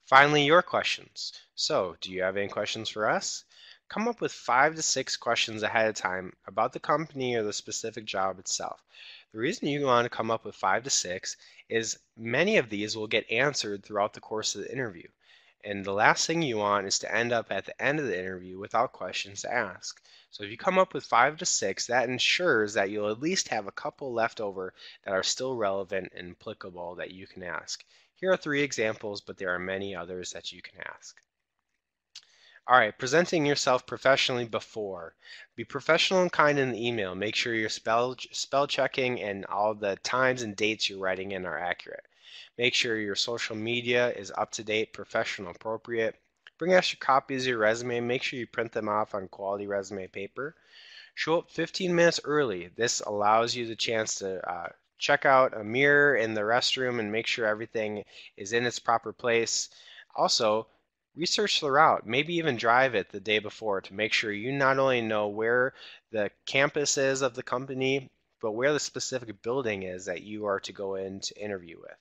Finally, your questions. So, do you have any questions for us? Come up with 5 to 6 questions ahead of time about the company or the specific job itself. The reason you want to come up with 5 to 6 is many of these will get answered throughout the course of the interview. And the last thing you want is to end up at the end of the interview without questions to ask. So if you come up with 5 to 6, that ensures that you'll at least have a couple left over that are still relevant and applicable that you can ask. Here are 3 examples, but there are many others that you can ask. All right, presenting yourself professionally before. Be professional and kind in the email. Make sure your spell checking and all the times and dates you're writing in are accurate. Make sure your social media is up to date, professional, appropriate. Bring extra copies of your resume. Make sure you print them off on quality resume paper. Show up 15 minutes early. This allows you the chance to check out a mirror in the restroom and make sure everything is in its proper place. Also, research the route, maybe even drive it the day before to make sure you not only know where the campus is of the company, but where the specific building is that you are to go in to interview with.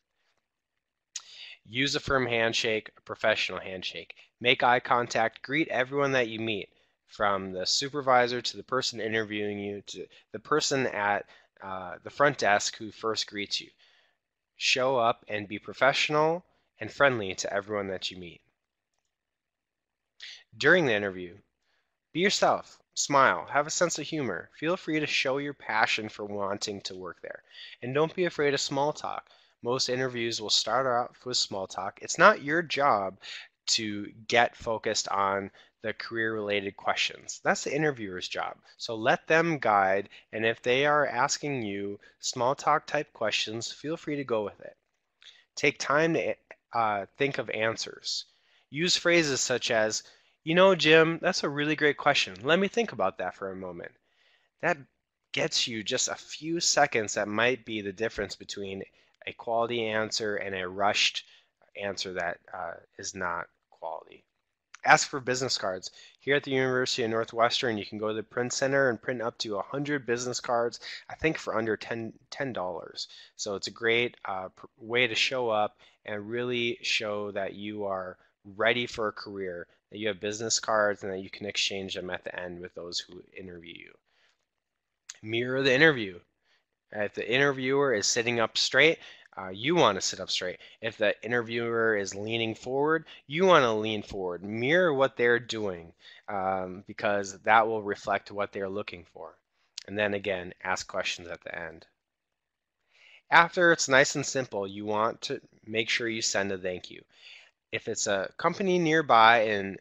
Use a firm handshake, a professional handshake. Make eye contact, greet everyone that you meet, from the supervisor to the person interviewing you to the person at the front desk who first greets you. Show up and be professional and friendly to everyone that you meet. During the interview, be yourself. Smile. Have a sense of humor. Feel free to show your passion for wanting to work there. And don't be afraid of small talk. Most interviews will start off with small talk. It's not your job to get focused on the career-related questions. That's the interviewer's job. So let them guide, and if they are asking you small talk type questions, feel free to go with it. Take time to think of answers. Use phrases such as, you know, Jim, that's a really great question. Let me think about that for a moment. That gets you just a few seconds that might be the difference between a quality answer and a rushed answer that is not quality. Ask for business cards. Here at the University of Northwestern, you can go to the print center and print up to 100 business cards, I think for under $10. So it's a great way to show up and really show that you are ready for a career, that you have business cards and that you can exchange them at the end with those who interview you. Mirror the interview. If the interviewer is sitting up straight, you want to sit up straight. If the interviewer is leaning forward, you want to lean forward. Mirror what they're doing because that will reflect what they're looking for. And then again, ask questions at the end. After it's nice and simple, you want to make sure you send a thank you. If it's a company nearby and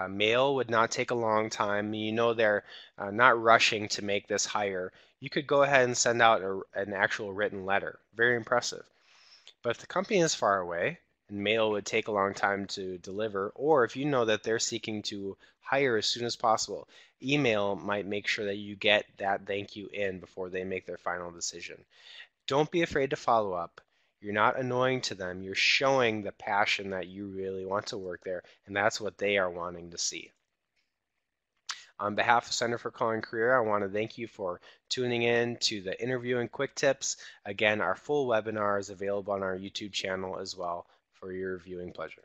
mail would not take a long time, you know they're not rushing to make this hire, you could go ahead and send out an actual written letter. Very impressive. But if the company is far away and mail would take a long time to deliver, or if you know that they're seeking to hire as soon as possible, email might make sure that you get that thank you in before they make their final decision. Don't be afraid to follow up. You're not annoying to them. You're showing the passion that you really want to work there, and that's what they are wanting to see. On behalf of Center for Calling Career, I want to thank you for tuning in to the Interviewing Quick Tips. Again, our full webinar is available on our YouTube channel as well for your viewing pleasure.